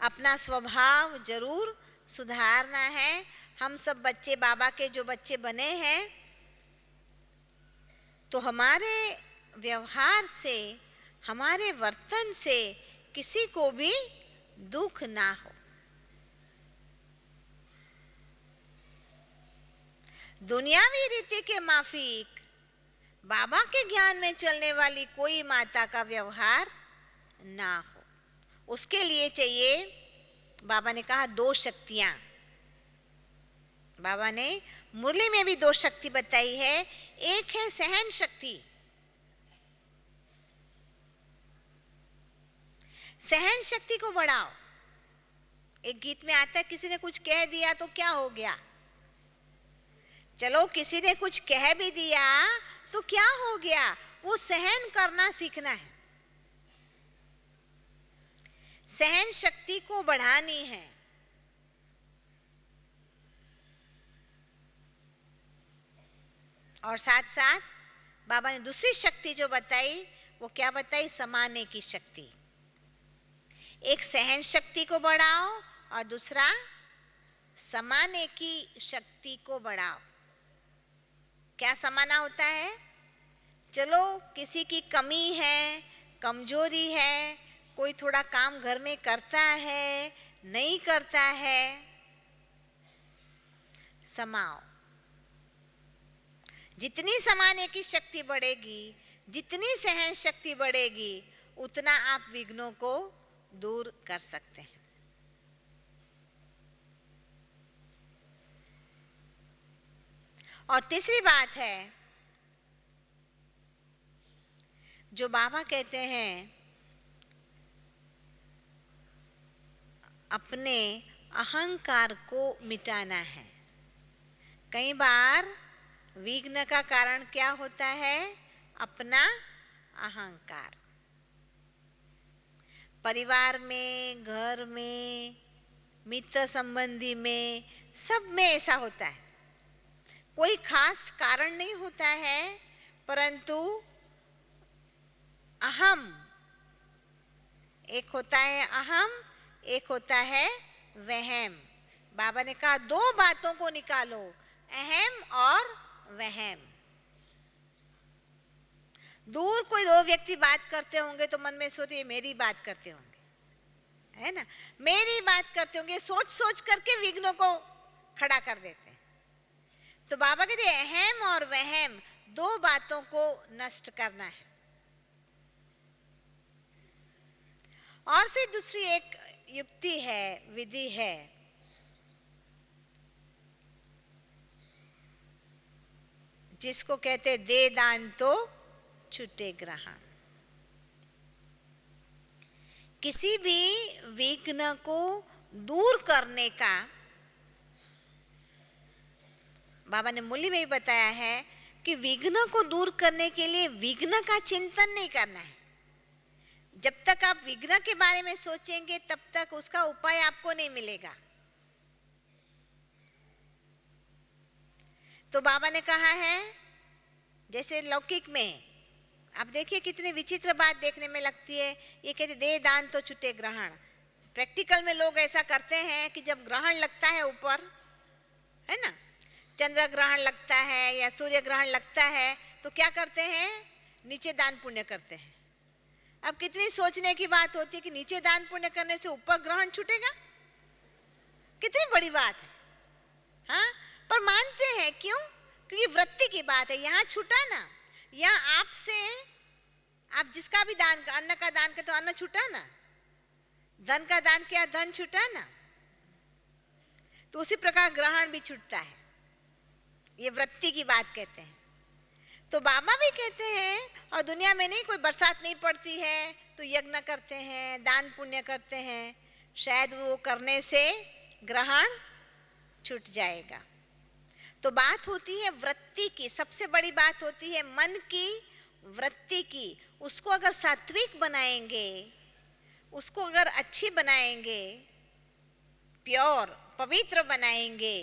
अपना स्वभाव जरूर सुधारना है। हम सब बच्चे बाबा के जो बच्चे बने हैं, तो हमारे व्यवहार से, हमारे वर्तन से किसी को भी दुख ना हो। दुनियावी रीति के माफिक बाबा के ज्ञान में चलने वाली कोई माता का व्यवहार ना हो। उसके लिए चाहिए, बाबा ने कहा, 2 शक्तियां। बाबा ने मुरली में भी 2 शक्ति बताई है। एक है सहन शक्ति। सहन शक्ति को बढ़ाओ। एक गीत में आता है, किसी ने कुछ कह दिया तो क्या हो गया, चलो किसी ने कुछ कह भी दिया तो क्या हो गया, वो सहन करना सीखना है। सहन शक्ति को बढ़ानी है। और साथ साथ बाबा ने दूसरी शक्ति जो बताई, वो क्या बताई, समाने की शक्ति। एक सहन शक्ति को बढ़ाओ और दूसरा समाने की शक्ति को बढ़ाओ। क्या समाना होता है, चलो किसी की कमी है, कमजोरी है, कोई थोड़ा काम घर में करता है, नहीं करता है, समाओ। जितनी समाने की शक्ति बढ़ेगी, जितनी सहन शक्ति बढ़ेगी, उतना आप विघ्नों को दूर कर सकते हैं। और तीसरी बात है जो बाबा कहते हैं, अपने अहंकार को मिटाना है। कई बार विघ्न का कारण क्या होता है, अपना अहंकार। परिवार में, घर में, मित्र संबंधी में, सब में ऐसा होता है। कोई खास कारण नहीं होता है, परंतु अहम, एक होता है अहम, एक होता है वहम। बाबा ने कहा 2 बातों को निकालो, अहम और वहम। दूर कोई 2 व्यक्ति बात करते होंगे तो मन में सोचते मेरी बात करते होंगे, है ना, मेरी बात करते होंगे, सोच सोच करके विघ्नों को खड़ा कर देते हैं। तो बाबा कहते हैं अहम और वहम 2 बातों को नष्ट करना है। और फिर दूसरी एक युक्ति है, विधि है, जिसको कहते दे दान तो छूटे ग्रहण। किसी भी विघ्न को दूर करने का बाबा ने मुरली में भी बताया है कि विघ्न को दूर करने के लिए विघ्न का चिंतन नहीं करना है। जब तक आप विघ्न के बारे में सोचेंगे तब तक उसका उपाय आपको नहीं मिलेगा। तो बाबा ने कहा है, जैसे लौकिक में आप देखिए कितनी विचित्र बात देखने में लगती है। ये कहते दे दान तो छूटे ग्रहण। प्रैक्टिकल में लोग ऐसा करते हैं कि जब ग्रहण लगता है ऊपर, है ना, चंद्र ग्रहण लगता है या सूर्य ग्रहण लगता है, तो क्या करते हैं, नीचे दान पुण्य करते हैं। अब कितनी सोचने की बात होती है कि नीचे दान पुण्य करने से ऊपर ग्रहण छूटेगा, कितनी बड़ी बात है। हाँ, पर मानते हैं क्यों, क्योंकि वृत्ति की बात है। यहाँ छूटा ना, यहाँ आपसे, आप जिसका भी दान, अन्न का दान किया तो अन्न छूटा ना, धन का दान किया धन छूटा ना, तो उसी प्रकार ग्रहण भी छूटता है। ये वृत्ति की बात कहते हैं। तो बाबा भी कहते हैं, और दुनिया में नहीं, कोई बरसात नहीं पड़ती है तो यज्ञ करते हैं, दान पुण्य करते हैं, शायद वो करने से ग्रहण छूट जाएगा। तो बात होती है वृत्ति की, सबसे बड़ी बात होती है मन की, वृत्ति की। उसको अगर सात्विक बनाएंगे, उसको अगर अच्छी बनाएंगे, प्योर, पवित्र बनाएंगे,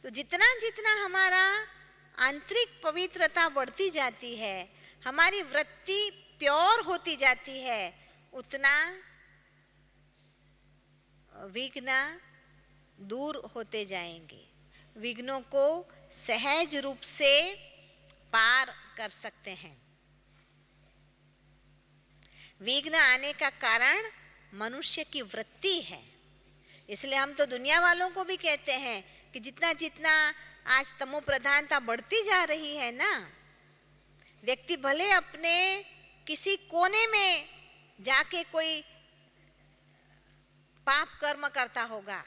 तो जितना जितना हमारा आंतरिक पवित्रता बढ़ती जाती है, हमारी वृत्ति प्योर होती जाती है उतना विघ्न दूर होते जाएंगे, विघ्नों को सहज रूप से पार कर सकते हैं। विघ्न आने का कारण मनुष्य की वृत्ति है। इसलिए हम तो दुनिया वालों को भी कहते हैं कि जितना जितना आज तमो प्रधानता बढ़ती जा रही है ना, व्यक्ति भले अपने किसी कोने में जाके कोई पाप कर्म करता होगा,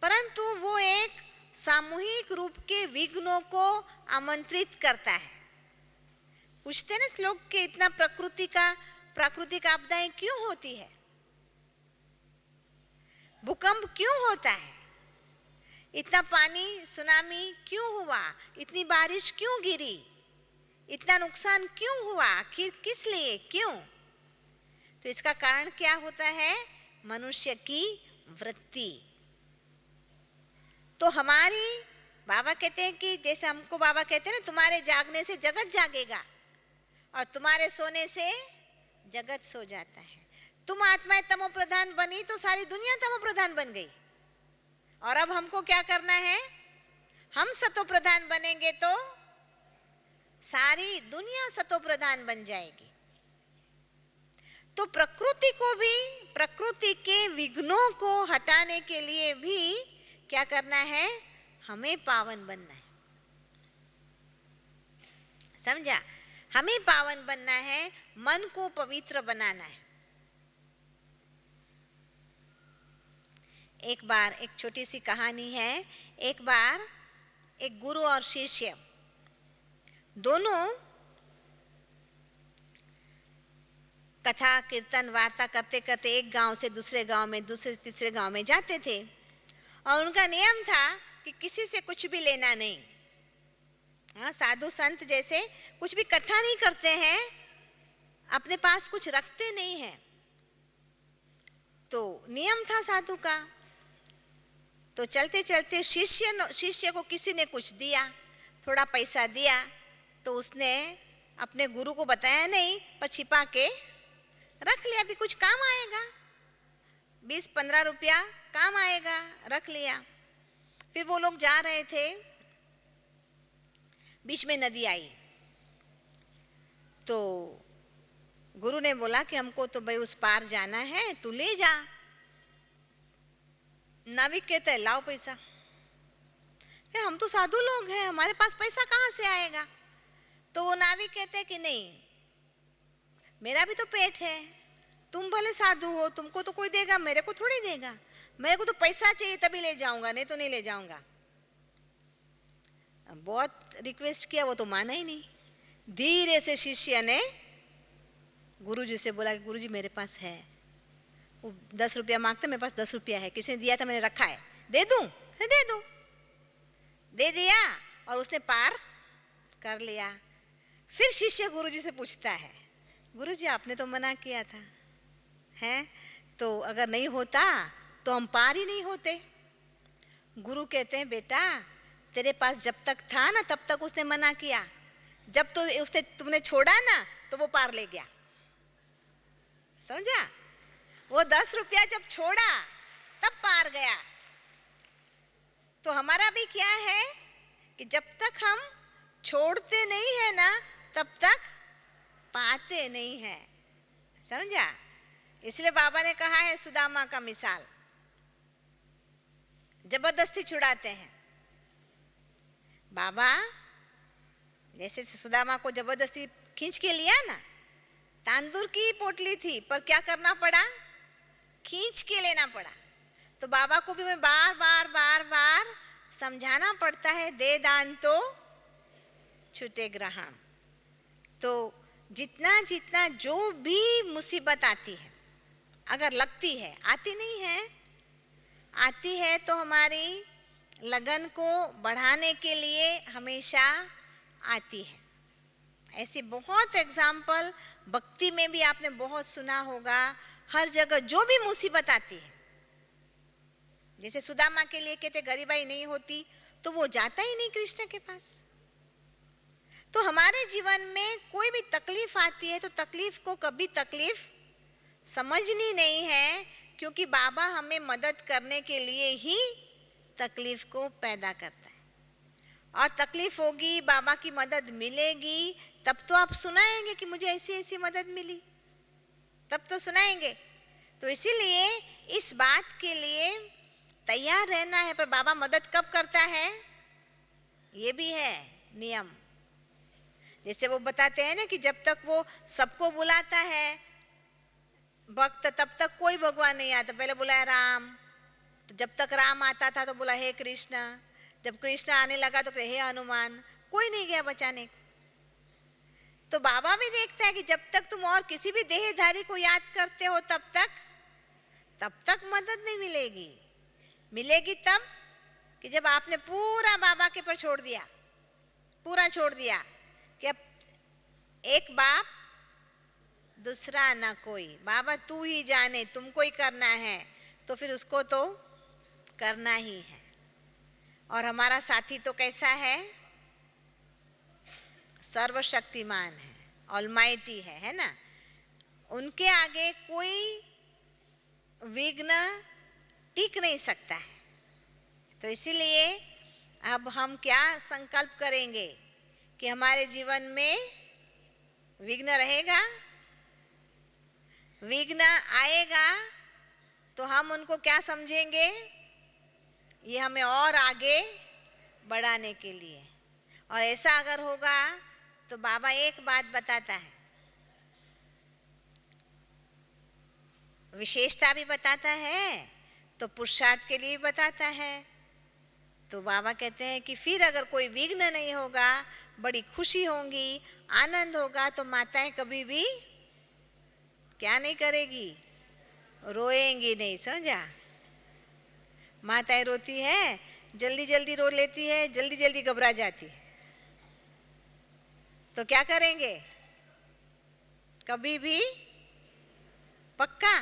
परंतु वो एक सामूहिक रूप के विघ्नों को आमंत्रित करता है। पूछते ना श्लोक के इतना प्राकृतिक आपदाएं क्यों होती है, भूकंप क्यों होता है, इतना पानी सुनामी क्यों हुआ, इतनी बारिश क्यों गिरी, इतना नुकसान क्यों हुआ, आखिर किस लिए, क्यों? तो इसका कारण क्या होता है? मनुष्य की वृत्ति। तो हमारी बाबा कहते हैं कि जैसे हमको बाबा कहते हैं ना, तुम्हारे जागने से जगत जागेगा और तुम्हारे सोने से जगत सो जाता है। तुम आत्माएं तमो प्रधान बनी तो सारी दुनिया तमो प्रधान बन गई, और अब हमको क्या करना है? हम सतो प्रधान बनेंगे तो सारी दुनिया सतो प्रधान बन जाएगी। तो प्रकृति को भी, प्रकृति के विघ्नों को हटाने के लिए भी क्या करना है? हमें पावन बनना है। समझा? हमें पावन बनना है, मन को पवित्र बनाना है। एक बार एक छोटी सी कहानी है। एक बार एक गुरु और शिष्य दोनों कथा कीर्तन वार्ता करते करते एक गांव से दूसरे गांव में, दूसरे से तीसरे गांव में जाते थे, और उनका नियम था कि किसी से कुछ भी लेना नहीं। हाँ, साधु संत जैसे कुछ भी इकट्ठा नहीं करते हैं, अपने पास कुछ रखते नहीं हैं। तो नियम था साधु का। तो चलते चलते शिष्य को किसी ने कुछ दिया, थोड़ा पैसा दिया, तो उसने अपने गुरु को बताया नहीं, पर छिपा के रख लिया, भी कुछ काम आएगा, 20-15 रुपया काम आएगा, रख लिया। फिर वो लोग जा रहे थे, बीच में नदी आई, तो गुरु ने बोला कि हमको तो भाई उस पार जाना है, तू ले जा। नाविक कहता है लाओ पैसा। हम तो साधु लोग हैं, हमारे पास पैसा कहाँ से आएगा? तो वो नाविक कहते हैं कि नहीं, मेरा भी तो पेट है, तुम भले साधु हो, तुमको तो कोई देगा, मेरे को थोड़ी देगा, मेरे को तो पैसा चाहिए तभी ले जाऊंगा, नहीं तो नहीं ले जाऊंगा। बहुत रिक्वेस्ट किया, वो तो माना ही नहीं। धीरे से शिष्य ने गुरुजी से बोला कि गुरुजी मेरे पास है, वो 10 रुपया मांगते, मेरे पास 10 रुपया है, किसी ने दिया था, मैंने रखा है, दे दूं? दे दूं। दे दिया और उसने पार कर लिया। फिर शिष्य गुरुजी से पूछता है, गुरुजी आपने तो मना किया था, हैं? तो अगर नहीं होता तो हम पार ही नहीं होते। गुरु कहते हैं बेटा, तेरे पास जब तक था ना तब तक उसने मना किया, जब तो उसने तुमने छोड़ा ना तो वो पार ले गया। समझा? वो 10 रुपया जब छोड़ा तब पार गया। तो हमारा भी क्या है कि जब तक हम छोड़ते नहीं है ना तब तक पाते नहीं है। समझा? इसलिए बाबा ने कहा है सुदामा का मिसाल, जबरदस्ती छुड़ाते हैं। बाबा जैसे सुदामा को जबरदस्ती खींच के लिया ना, तांदूर की पोटली थी पर क्या करना पड़ा? खींच के लेना पड़ा। तो बाबा को भी मैं बार बार समझाना पड़ता है, दे दान तो छूटे ग्रहण। तो जितना जितना जो भी मुसीबत आती है, अगर लगती है, आती नहीं है, आती है तो हमारी लगन को बढ़ाने के लिए हमेशा आती है। ऐसी बहुत एग्जाम्पल भक्ति में भी आपने बहुत सुना होगा। हर जगह जो भी मुसीबत आती है, जैसे सुदामा के लिए कहते गरीबाई नहीं होती तो वो जाता ही नहीं कृष्ण के पास। तो हमारे जीवन में कोई भी तकलीफ आती है तो तकलीफ को कभी तकलीफ समझनी नहीं है, क्योंकि बाबा हमें मदद करने के लिए ही तकलीफ को पैदा करता है। और तकलीफ होगी, बाबा की मदद मिलेगी, तब तो आप सुनाएंगे कि मुझे ऐसी ऐसी मदद मिली, तब तो सुनाएंगे। तो इसीलिए इस बात के लिए तैयार रहना है। पर बाबा मदद कब करता है, ये भी है नियम। जैसे वो बताते हैं ना कि जब तक वो सबको बुलाता है भक्त, तब तक कोई भगवान नहीं आता। पहले बुलाया राम, तो जब तक राम आता था तो बोला हे कृष्ण, जब कृष्ण आने लगा तो हे हनुमान, कोई नहीं गया बचाने। तो बाबा भी देखता है कि जब तक तुम और किसी भी देहधारी को याद करते हो तब तक मदद नहीं मिलेगी। मिलेगी तब कि जब आपने पूरा बाबा के पर छोड़ दिया, पूरा छोड़ दिया कि अब एक बाप दूसरा ना कोई, बाबा तू ही जाने, तुमको ही करना है, तो फिर उसको तो करना ही है। और हमारा साथी तो कैसा है, सर्वशक्तिमान है, ऑलमाइटी है ना। उनके आगे कोई विघ्न टिक नहीं सकता है। तो इसीलिए अब हम क्या संकल्प करेंगे कि हमारे जीवन में विघ्न रहेगा, विघ्न आएगा तो हम उनको क्या समझेंगे, ये हमें और आगे बढ़ाने के लिए। और ऐसा अगर होगा तो बाबा एक बात बताता है, विशेषता भी बताता है तो पुरुषार्थ के लिए भी बताता है। तो बाबा कहते हैं कि फिर अगर कोई विघ्न नहीं होगा, बड़ी खुशी होगी, आनंद होगा, तो माताएं कभी भी क्या नहीं करेगी, रोएंगी नहीं। समझा, माताएं रोती है, जल्दी जल्दी रो लेती है, जल्दी जल्दी घबरा जाती है। तो क्या करेंगे, कभी भी पक्का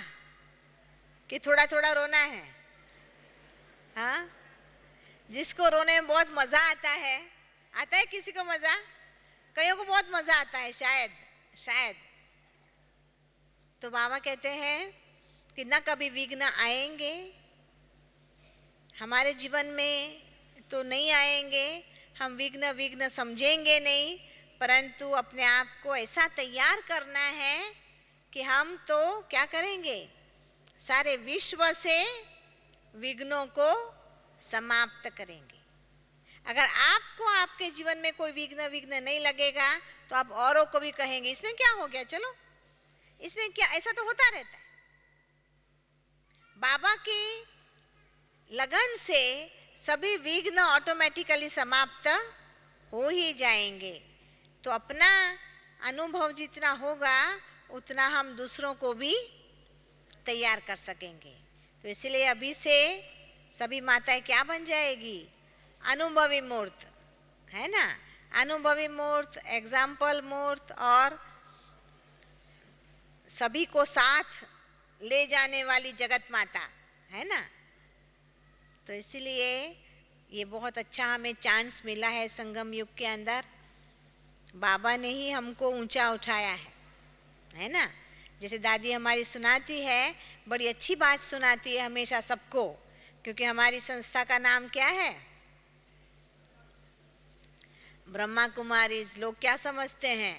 कि थोड़ा थोड़ा रोना है। हाँ, जिसको रोने में बहुत मजा आता है किसी को मजा, कईयों को बहुत मजा आता है शायद। तो बाबा कहते हैं कि ना कभी विघ्न आएंगे हमारे जीवन में, तो नहीं आएंगे, हम विघ्न समझेंगे नहीं, परंतु अपने आप को ऐसा तैयार करना है कि हम तो क्या करेंगे, सारे विश्व से विघ्नों को समाप्त करेंगे। अगर आपको आपके जीवन में कोई विघ्न नहीं लगेगा तो आप औरों को भी कहेंगे इसमें क्या हो गया, चलो इसमें क्या, ऐसा तो होता रहता है। बाबा की लगन से सभी विघ्न ऑटोमेटिकली समाप्त हो ही जाएंगे। तो अपना अनुभव जितना होगा उतना हम दूसरों को भी तैयार कर सकेंगे। तो इसलिए अभी से सभी माताएं क्या बन जाएगी, अनुभवी मूर्त, है ना, अनुभवी मूर्त, एग्जाम्पल मूर्त, और सभी को साथ ले जाने वाली जगत माता, है ना। तो इसलिए ये बहुत अच्छा हमें चांस मिला है संगम युग के अंदर। बाबा ने ही हमको ऊंचा उठाया है ना। जैसे दादी हमारी सुनाती है, बड़ी अच्छी बात सुनाती है हमेशा सबको, क्योंकि हमारी संस्था का नाम क्या है, ब्रह्मा कुमारीज। लोग क्या समझते हैं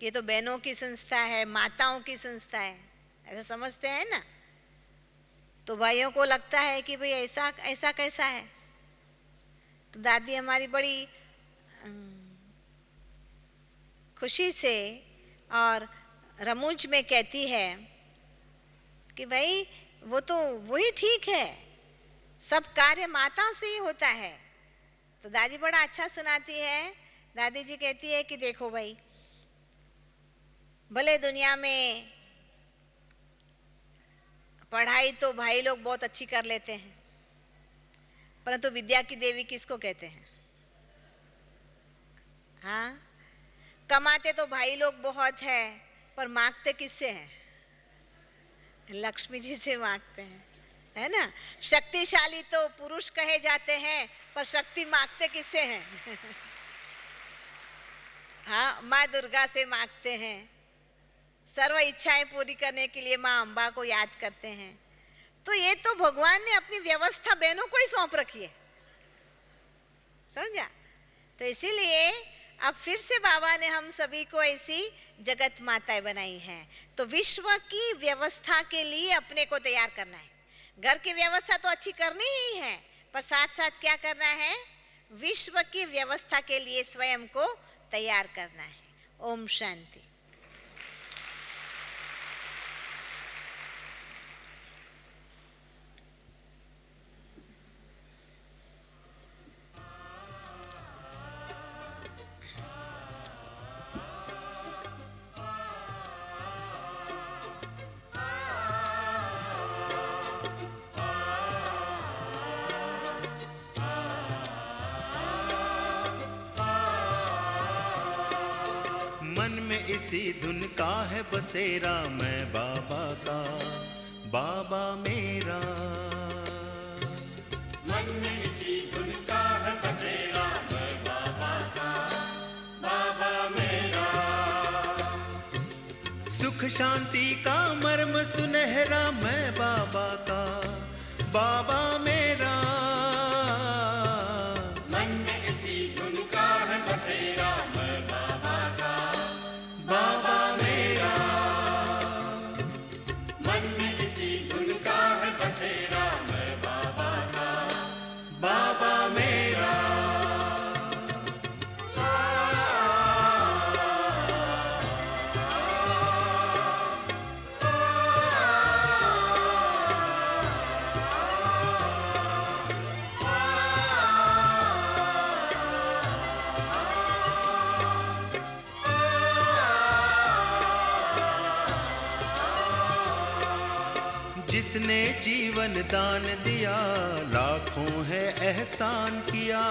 कि ये तो बहनों की संस्था है, माताओं की संस्था है, ऐसा समझते हैं ना। तो भाइयों को लगता है कि भाई ऐसा कैसा है। तो दादी हमारी बड़ी खुशी से और रमूज में कहती है कि भाई वो तो वही ठीक है, सब कार्य माताओं से ही होता है। तो दादी बड़ा अच्छा सुनाती है। दादी जी कहती है कि देखो भाई, भले दुनिया में पढ़ाई तो भाई लोग बहुत अच्छी कर लेते हैं, परंतु विद्या की देवी किसको कहते हैं? हाँ, कमाते तो भाई लोग बहुत है, पर मांगते किससे हैं? लक्ष्मी जी से मांगते हैं, है ना। शक्तिशाली तो पुरुष कहे जाते हैं, पर शक्ति मांगते किससे हैं? हाँ, माँ दुर्गा से मांगते हैं, सर्व इच्छाएं पूरी करने के लिए माँ अम्बा को याद करते हैं। तो ये तो भगवान ने अपनी व्यवस्था बहनों को ही सौंप रखी है, समझा? तो इसीलिए अब फिर से बाबा ने हम सभी को ऐसी जगत माताएं बनाई हैं। तो विश्व की व्यवस्था के लिए अपने को तैयार करना है। घर की व्यवस्था तो अच्छी करनी ही है, पर साथ साथ क्या करना है? विश्व की व्यवस्था के लिए स्वयं को तैयार करना है। ओम शांति। इसी धुन का है बसेरा, मैं बाबा का, बाबा मेरा। मन में इसी धुन का है बसेरा, मैं बाबा का, बाबा मेरा। सुख शांति का मर्म सुनहरा, मैं बाबा का, बाबा मेरा। मन में इसी धुन का है बसेरा, मैं बाबा का, बाबा मेरा। मन में इसी धुन का है बसेरा, मैं बाबा का, बाबा मेरा। जिसने जीवन दान दिया, लाखों है एहसान किया।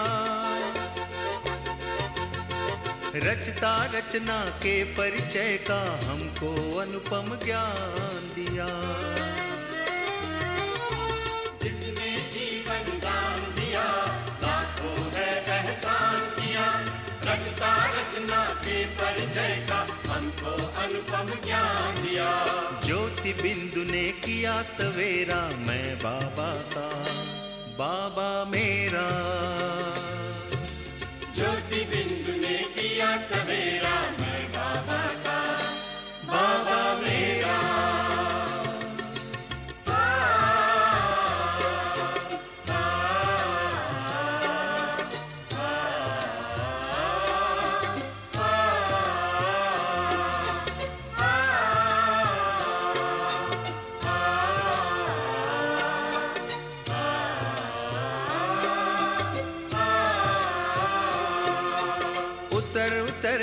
रचता रचना के परिचय का हमको अनुपम ज्ञान दिया। जिसने जीवन दान दिया, लाखों है एहसान किया। रचता रचना के परिचय का हमको अनुपम ज्ञान दिया। ज्योति बिंदु ने किया सवेरा, मैं बाबा का, बाबा मेरा। ज्योति बिंदु ने किया सवेरा, मैं बाबा का, बाबा मेरा।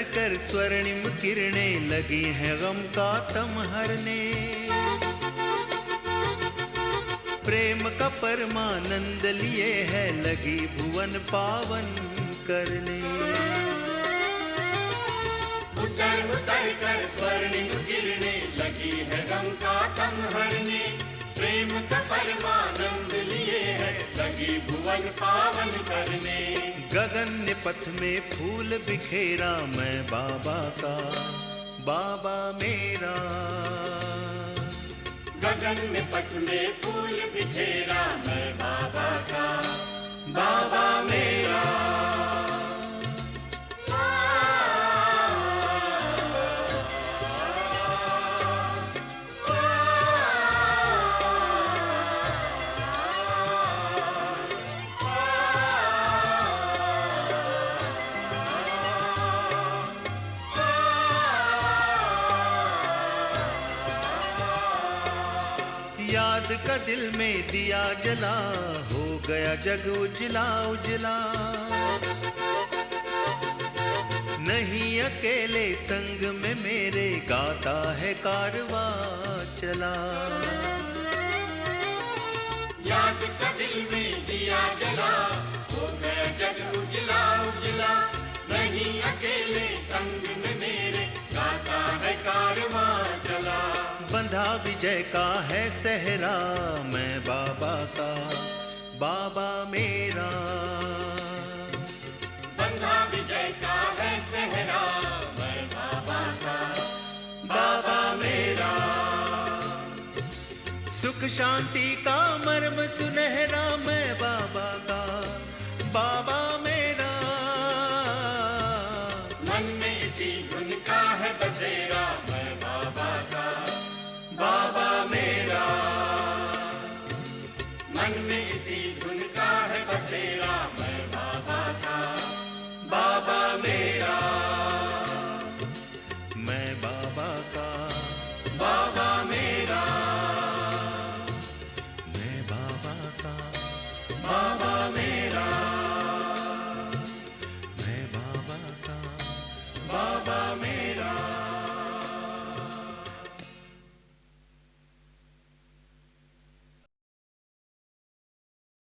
कर स्वर्णिम किरणें लगी हैं गम का तम हरने। प्रेम का परमानंद लिए है लगी भुवन पावन करने। उतर उतर कर स्वर्णिम किरणें लगी है गम का तम हरने। प्रेम का परमानंद लिए है लगी भुवन पावन करने। गगन पथ में फूल बिखेरा, मैं बाबा का, बाबा मेरा। गगन में पथ में फूल बिखेरा, मैं बाबा का, बाबा मेरा। याद का दिल में दिया जला, हो गया जग उजला उजला। नहीं अकेले संग में मेरे, गाता है कारवा चला। याद का दिल में दिया जला, हो गया जग उजला उजला। नहीं अकेले संग में मेरे, गाता है कारवा चला। बंधा विजय का है सहरा, मैं बाबा का, बाबा मेरा। बंधा विजय का है सहरा, सुख शांति का मर्म सुनहरा मैं बाबा का, बाबा